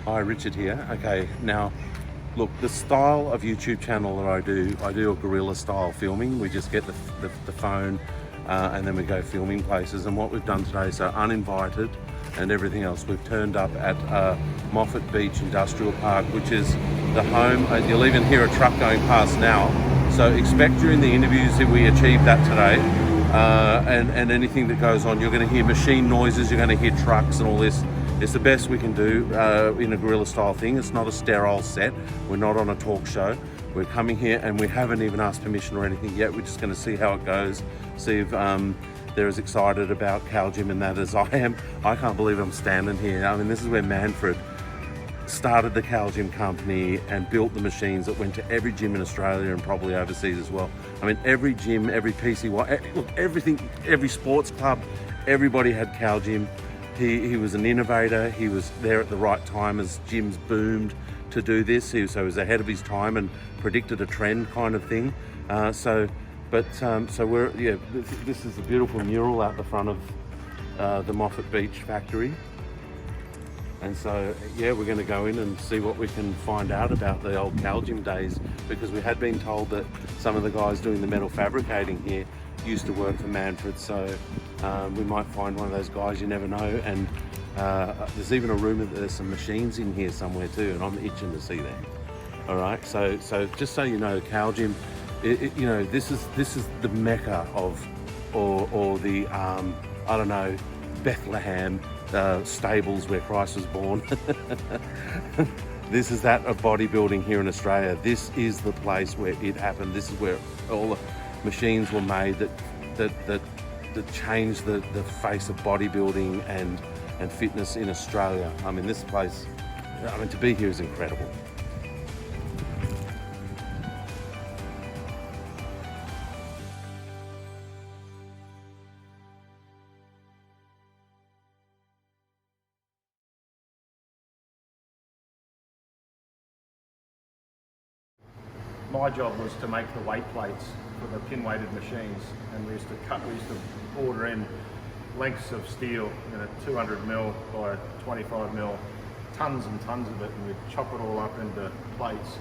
Hi, Richard here. Okay, now, look, the style of YouTube channel that I do a guerrilla style filming. We just get the phone and then we go filming places. And what we've done today, so uninvited and everything else, we've turned up at Moffat Beach Industrial Park, which is the home. You'll even hear a truck going past now. So expect during the interviews that we achieve that today. And anything that goes on, you're going to hear machine noises, you're going to hear trucks and all this. It's the best we can do in a guerrilla style thing. It's not a sterile set. We're not on a talk show. We're coming here and we haven't even asked permission or anything yet. We're just going to see how it goes, see if they're as excited about Calgym and that as I am. I can't believe I'm standing here. I mean, this is where Manfred started the Calgym company and built the machines that went to every gym in Australia and probably overseas as well. I mean, every gym, every PCY, look, everything, every sports club, everybody had Calgym. He was an innovator. He was there at the right time as gyms boomed to do this. So he was ahead of his time and predicted a trend kind of thing. So we're, yeah, this is a beautiful mural out the front of the Moffat Beach factory. And so, yeah, we're going to go in and see what we can find out about the old Calgym days, because we had been told that some of the guys doing the metal fabricating here used to work for Manfred, so we might find one of those guys, you never know. And there's even a rumour that there's some machines in here somewhere too, and I'm itching to see that. All right, so just so you know, Calgym, you know, this is the mecca of, or the I don't know, Bethlehem stables where Christ was born. This is that of bodybuilding here in Australia. This is the place where it happened. This is where all the machines were made that changed the face of bodybuilding and fitness in Australia. I mean, this place, I mean, to be here is incredible. My job was to make the weight plates for the pin-weighted machines, and we used to order in lengths of steel, 200 mil by 25 mil, tons and tons of it, and we'd chop it all up into plates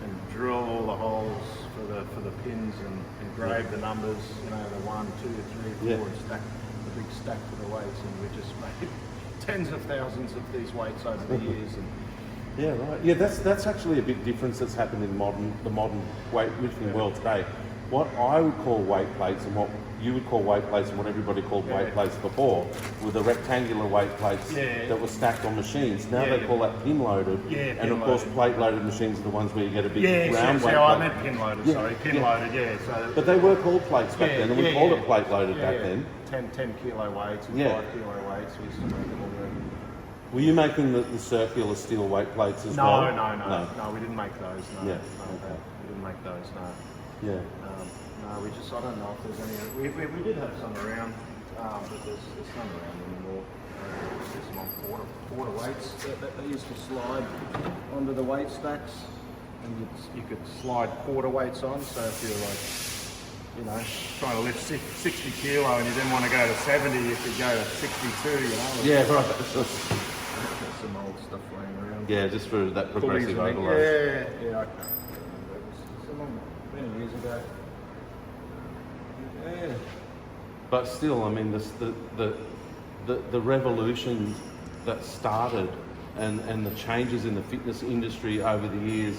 and drill all the holes for the pins and engrave the numbers, the 1, 2, 3, 4, and stack the big stack for the weights, and we just made tens of thousands of these weights over the years. And yeah, right. Yeah, that's actually a big difference that's happened in the modern weightlifting world today. What I would call weight plates and what you would call weight plates and what everybody called weight plates before were the rectangular weight plates that were stacked on machines. Now they call that pin loaded. And of course plate loaded machines are the ones where you get a big round weight plate. I meant pin loaded, sorry. Pin loaded, So, but they were called plates back then, and we called it plate loaded back then. 10 kilo weights and 5 kilo weights. We used to make them all. Were you making the circular steel weight plates as well? No, we didn't make those. No, okay. We didn't make those. No. Yeah. No, we just, I don't know if there's any. We did have some around, but there's none around anymore. There's some quarter weights that they used to slide onto the weight stacks, and you could slide quarter weights on. So if you're like, trying to lift 60 kilo and you didn't want to go to 70, you could go to 62. Yeah, right. Some old stuff laying around. Yeah, just for that progressive overload. Yeah, I can't remember. It was many years ago. Yeah. But still, I mean, the revolution that started and the changes in the fitness industry over the years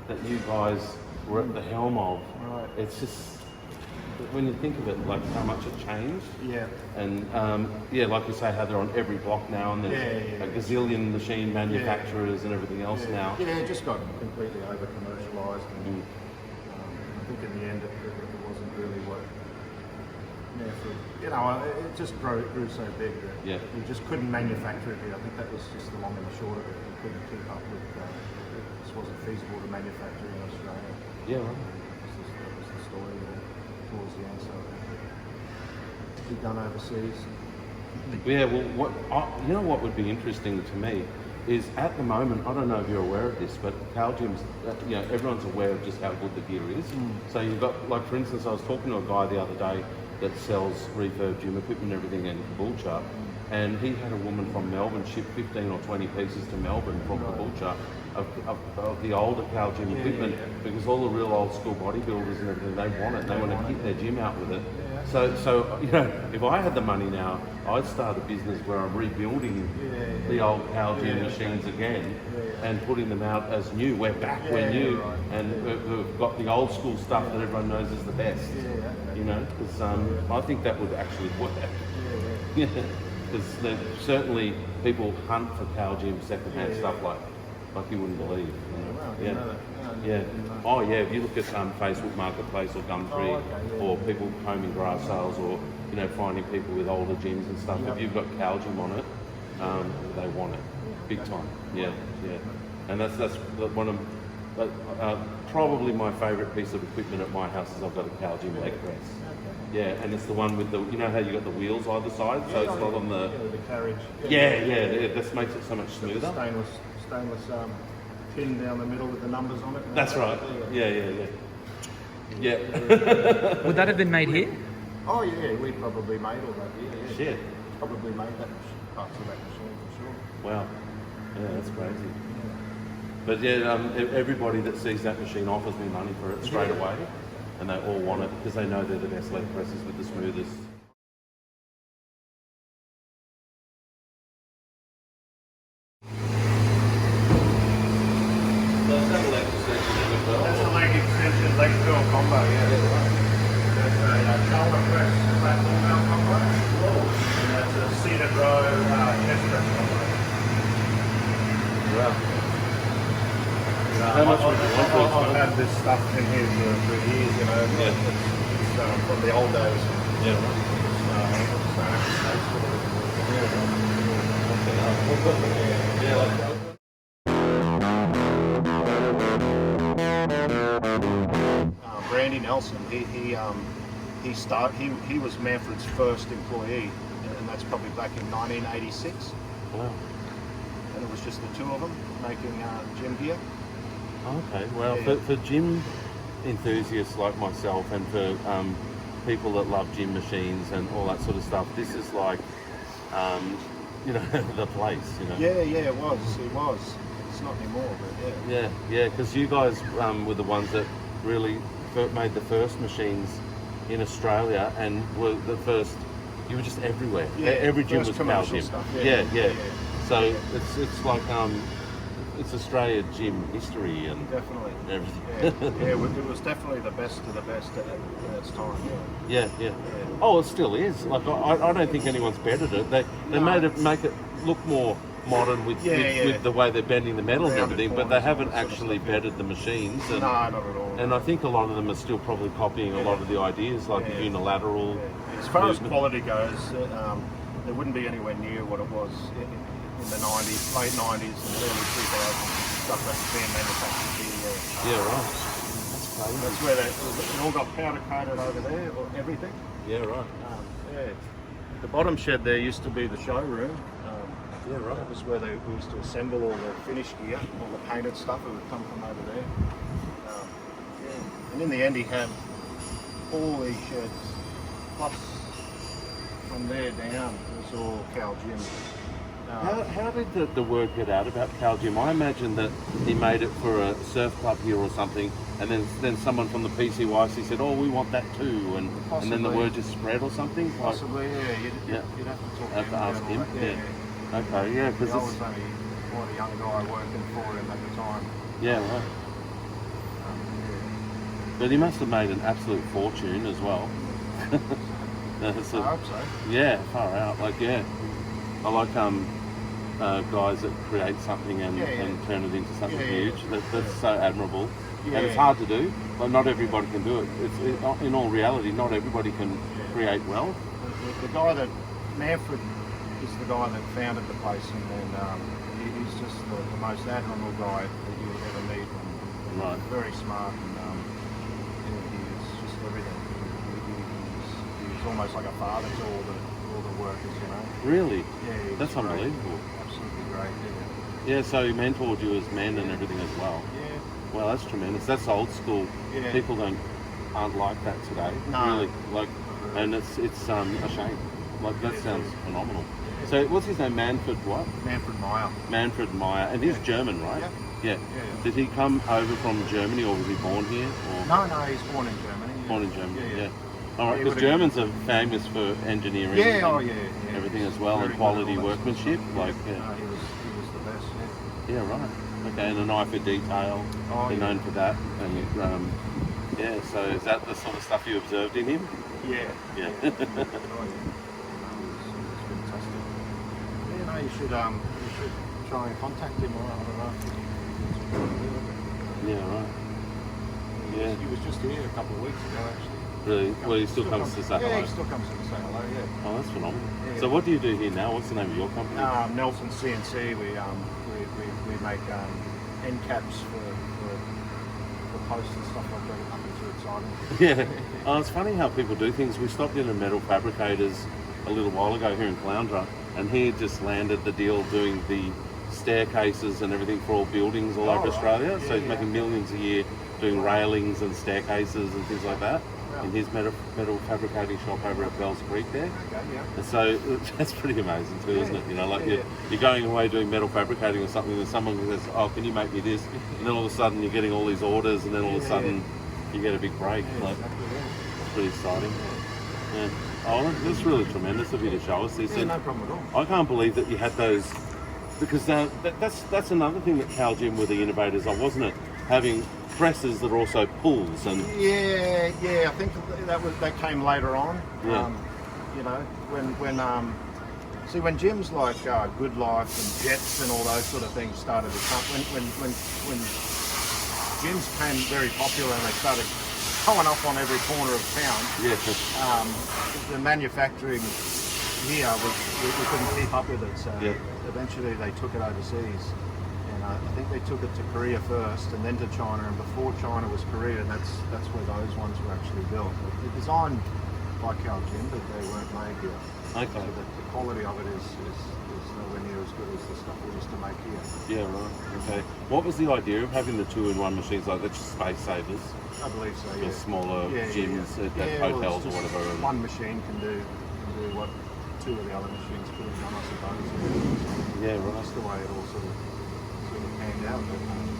that you guys were at the helm of, right. It's just, when you think of it, like how much it changed. Yeah. And like you say, how they're on every block now, and there's a gazillion machine manufacturers and everything else now. Yeah, it just got completely over commercialised, and I think in the end it wasn't really what. It just grew so big that we just couldn't manufacture it here. I think that was just the long and the short of it. We couldn't keep up with. It just wasn't feasible to manufacture in Australia. Yeah. Right. That was the story towards the end. So to be done overseas. Yeah. Well, what would be interesting to me is at the moment, I don't know if you're aware of this, but Calgym's, everyone's aware of just how good the gear is. So you've got, like, for instance, I was talking to a guy the other day that sells refurb gym equipment and everything in Caboolture, and he had a woman from Melbourne ship 15 or 20 pieces to Melbourne from the butcher of the older Calgym equipment, because all the real old school bodybuilders and everything, they want it. They want to kit their gym out with it. So you know, if I had the money now, I'd start a business where I'm rebuilding the old Calgym machines again and putting them out as new. We're back, we're new, and we've got the old school stuff that everyone knows is the best. You know, because I think that would actually work. Because certainly people hunt for Calgym second-hand stuff like you wouldn't believe. You know? Yeah. Oh yeah. If you look at Facebook Marketplace or Gumtree, or people combing grass sales, or you know, finding people with older gyms and stuff. If you've got Calgym on it, they want it big time. Yeah. And that's one of probably my favourite piece of equipment at my house is I've got a Calgym leg press. Yeah, and it's the one with the, you know how you got the wheels either side, so it's not on the carriage. This makes it so much smoother. Stainless pin down the middle with the numbers on it. That's right. Yeah. Would that have been made here? Oh yeah, we probably made all that. Yeah. Shit. Probably made that parts of that machine for sure. Wow. Yeah, that's crazy. But everybody that sees that machine offers me money for it straight away, and they all want it because they know they're the best leg presses with the smoothest. That's a leg extension, leg curl combo, That's a shoulder press platform mount combo. And that's a seated row chest press combo. Wow. How much would you want for it? I've had this stuff in here for years, you know. It's from the old days. Brandy Nelson, he was Manfred's first employee, and that's probably back in 1986. Wow. And it was just the two of them making gym gear. Okay, well, for gym enthusiasts like myself, and for people that love gym machines and all that sort of stuff, this is like, you know, the place, you know. Yeah, it was. It's not anymore, but yeah. Yeah, because you guys were the ones that really made the first machines in Australia, and were the first. You were just everywhere. Yeah, every gym was commercial Calgym. stuff. Yeah. So it's like it's Australia gym history and definitely everything. It was definitely the best of the best at its time. Yeah. Oh, it still is. Like I don't think anyone's bettered it. They make it look more modern with the way they're bending the metal and everything, but they haven't actually bettered the machines. And, no, not at all. And I think a lot of them are still probably copying a lot of the ideas, like the unilateral. Yeah. As far as quality goes, there wouldn't be anywhere near what it was in the 90s, late 90s and early 2000s, stuff that's being manufactured here. Yeah, right. That's crazy. That's where it all got powder coated over there, or everything. Yeah, right. The bottom shed there used to be the showroom. Yeah, right. That was where we used to assemble all the finished gear, all the painted stuff that would come from over there. And in the end, he had all these sheds, plus from there down, it was all Calgym. How did the word get out about Calgym? I imagine that he made it for a surf club here or something, and then someone from the PCYC said, "Oh, we want that too," and then the word just spread or something. Possibly, yeah. You'd have to ask him. Yeah. Okay, yeah, because I was only a young guy working for him at the time. Yeah, right. But he must have made an absolute fortune as well. I hope so. Yeah, far out. Like, I like guys that create something and turn it into something huge. That's so admirable. And it's hard to do, but not everybody can do it. In all reality, not everybody can create well. The guy that Manfred is the guy that founded the place, and he's just the most admirable guy that you'll ever meet. And right. Very smart, and he's just everything. He's almost like a father to all the workers, you know. Really? Yeah. That's unbelievable. Absolutely great. Yeah, so he mentored you as men and everything as well. Yeah. Well, that's tremendous. That's old school. Yeah. People aren't like that today. No. Really, and it's a shame. Like that sounds phenomenal. Yeah. So what's his name? Manfred what? Manfred Meyer. Manfred Meyer, and he's German, right? Yeah. Yeah. Did he come over from Germany, or was he born here? Or? No, he's born in Germany. Yeah. Born in Germany. Yeah. All right, Yeah, because Germans are famous for engineering. Yeah. And everything as well, Very and quality good, all that workmanship. stuff. Like, No, he was the best. yeah, right. Okay, and an eye for detail. They're known for that. And yeah, so is that the sort of stuff you observed in him? Yeah. Yeah. It was fantastic. Yeah, you should try and contact him. Or I don't know. Yeah, right. Yeah. He was just here a couple of weeks ago, actually. Really? Well, he still comes to say Yeah, hello. he still comes to say hello. Yeah. Oh, that's phenomenal. Yeah. So what do you do here now? What's the name of your company? Nelson CNC. We make end caps for posts and stuff like that. Nothing too exciting. Yeah. Oh, it's funny how people do things. We stopped in a metal fabricator's a little while ago here in Caloundra, and he had just landed the deal doing the staircases and everything for all buildings all over Australia. So he's making millions a year doing railings and staircases and things like that in his metal fabricating shop over at Bells Creek there. Okay, yeah. And so that's pretty amazing too, isn't it? You know, like you're going away doing metal fabricating or something, and someone says, "Oh, can you make me this?" And then all of a sudden you're getting all these orders, and then all of a sudden you get a big break. Like, it's pretty exciting. Yeah. Oh, that's really tremendous of you to show us this. Yeah, no problem at all. I can't believe that you had those, because that's another thing that Calgym were the innovators of, wasn't it? Having presses that are also pulls and Yeah. I think that came later on. Yeah. You know, when gyms like Good Life and Jets and all those sort of things started to come, when gyms became very popular and they started going up on every corner of town. The manufacturing here we couldn't keep up with it, so eventually they took it overseas. I think they took it to Korea first, and then to China, and before China was Korea, and that's where those ones were actually built. They're designed by Calgym, but they weren't made here. Okay. So the quality of it is nowhere near as good as the stuff we used to make here. Yeah, right. Okay. What was the idea of having the two-in-one machines like that? Just space savers I believe so. for smaller gyms at hotels or whatever. One machine can do what two of the other machines could have done, I suppose. Yeah, right. That's the way it all sort of panned out.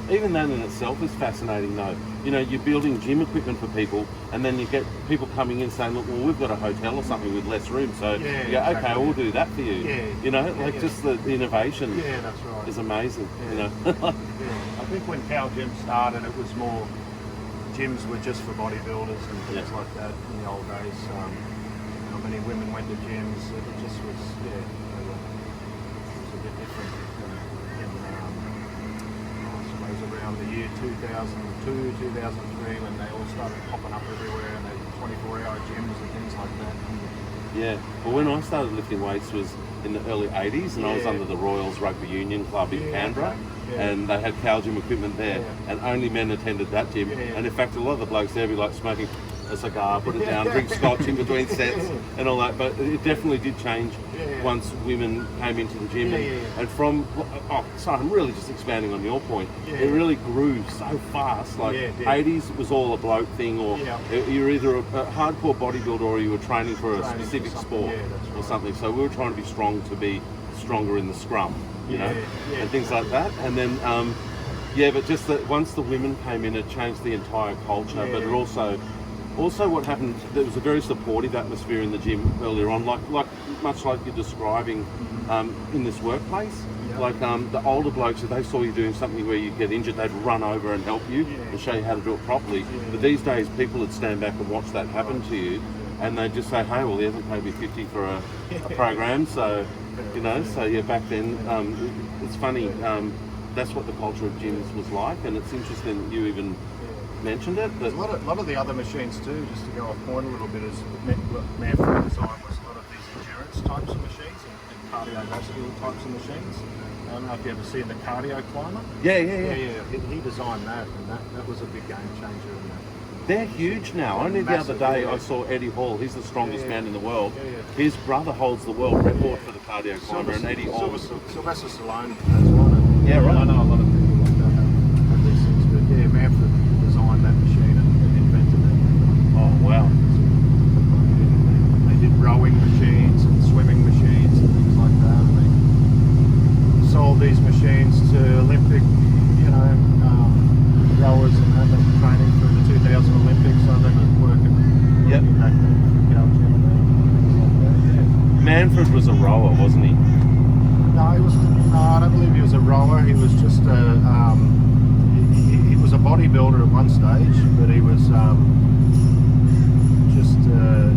Even that in itself is fascinating though. You know, you're building gym equipment for people, and then you get people coming in saying, look, well, we've got a hotel or something with less room, so you go, okay, we'll do that for you. You know, just the innovation that's right. is amazing, you know. I think when Calgym started, it was more, gyms were just for bodybuilders and things like that in the old days. How many women went to gyms? It just was, it was a bit different. Around the year 2002, 2003, when they all started popping up everywhere, and they 24-hour gyms and things like that. Yeah, well, when I started lifting weights was in the early 80s, and I was under the Royals Rugby Union Club in Canberra, and they had Calgym equipment there, and only men attended that gym. And in fact, a lot of the blokes there would be like smoking a cigar, put it down, drink scotch in between sets and all that. But it definitely did change once women came into the gym. And from, sorry, I'm really just expanding on your point. It really grew so fast. Like 80s was all a bloke thing, or you're either a hardcore bodybuilder or you were training for a specific sport or something. So we were trying to be strong to be stronger in the scrum, you know, and things like that. And then, but just that once the women came in, it changed the entire culture. But it also what happened, there was a very supportive atmosphere in the gym earlier on, much like you're describing in this workplace. Like the older blokes, if they saw you doing something where you get injured, they'd run over and help you and show you how to do it properly. But these days, people would stand back and watch that happen to you, and they'd just say, hey, well, he hasn't paid me 50 for a program, so, you know, back then, it's funny, that's what the culture of gyms was like, and it's interesting that you even mentioned it. That a lot of the other machines too, just to go off point a little bit, is Manfred design was a lot of these endurance types of machines and cardiovascular types of machines. I don't know if you ever seen the cardio climber. He designed that, and that was a big game changer. They're huge now. Only the other day I saw Eddie Hall. He's the strongest man in the world. His brother holds the world record for the cardio climber, and Eddie Hall. Sylvester Stallone has one. Yeah, right. I know a lot of people like that have these things, but Manfred designed that machine and invented it. Oh wow! They did rowing machines and swimming machines and things like that. Manfred was a rower, wasn't he? No, I don't believe he was a rower. He was just he was a bodybuilder at one stage, but he was just a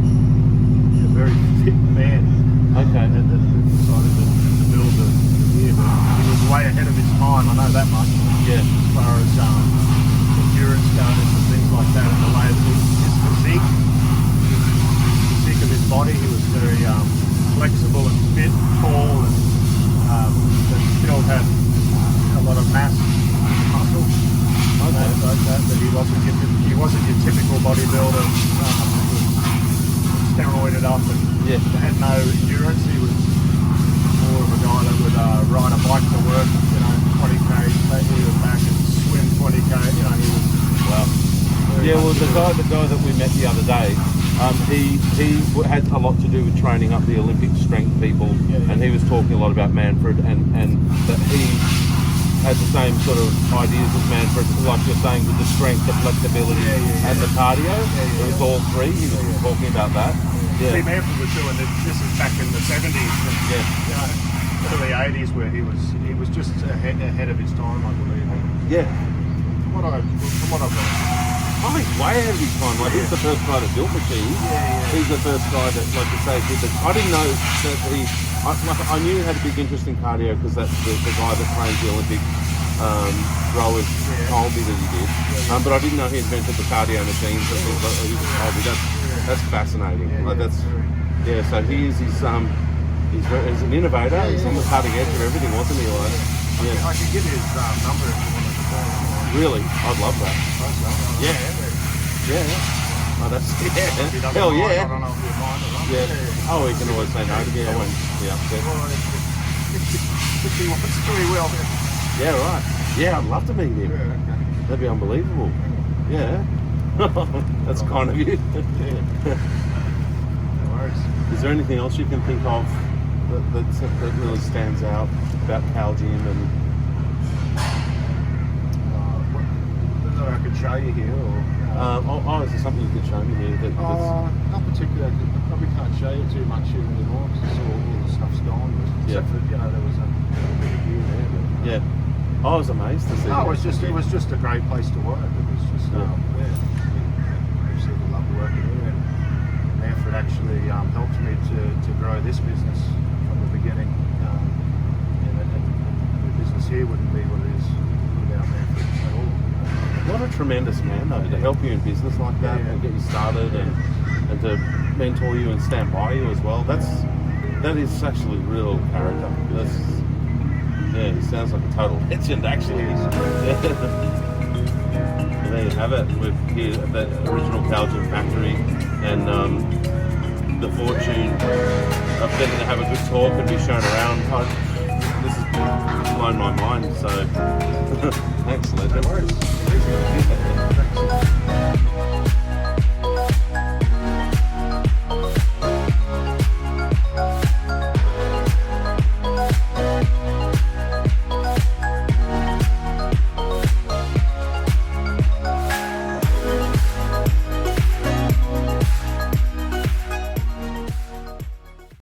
very fit man. Okay. That decided to build the gear, but he was way ahead of his time. I know that much. Yeah. As far as endurance goes and things like that, and the way that his physique of his body, he was very flexible and fit, tall, and but still had a lot of mass, muscle. Okay. Like that, but he wasn't your typical bodybuilder, steroided up and had no endurance. He was more of a guy that would ride a bike to work, 20k, take me back and swim 20k. He was Yeah, well, the guy that we met the other day, he had a lot to do with training up the Olympic strength people, and he was talking a lot about Manfred, and that he had the same sort of ideas as Manfred, like you're saying, with the strength, the flexibility, and the cardio. It was all three. He was talking about that. Yeah. See, Manfred was doing this is back in the 70s, and, early 80s, where he was just ahead of his time, I believe. Yeah. From what I've read. Oh, he's way ahead of his time. Like, he's the first guy that built machines. He's the first guy that, like you say, did it. I didn't know that I knew he had a big interest in cardio because that's the guy that trains the Olympic rowers told me that he did. But I didn't know he invented the cardio machines and things like that. He just told me. That's fascinating. So he is he's an innovator. He's on the cutting edge of everything, wasn't he? Like, I can give his number if you wanted to call him. Really? I'd love that. Yeah. Oh, that's hell yeah. I don't know if you mind or not. Yeah. Oh, he can always say no to me. I won't be upset. Well, if he wants to, he will. Yeah, right. Yeah, I'd love to meet him. Yeah, okay. That'd be unbelievable. Yeah. That's kind of you. No worries. Is there anything else you can think of that really stands out about Calgym and? I could show you here, or is there something you could show me here? not particularly. I probably can't show you too much here anymore because all the stuff's gone. Except for there was a little bit of gear there. But, yeah. I was amazed to see. No, it was just a great place to work. It was just absolutely loved working here. And Manfred actually helped me to grow this business from the beginning. And the business here wouldn't be what it is without Manfred at all. What a tremendous man, though, to help you in business like that and get you started and to mentor you and stand by you as well. That is actually real character. He sounds like a total legend, actually. Well, there you have it. We're here at the original Calgym factory, and the fortune of getting to have a good talk and be shown around. This has blown my mind. So, thanks, legend. No worries.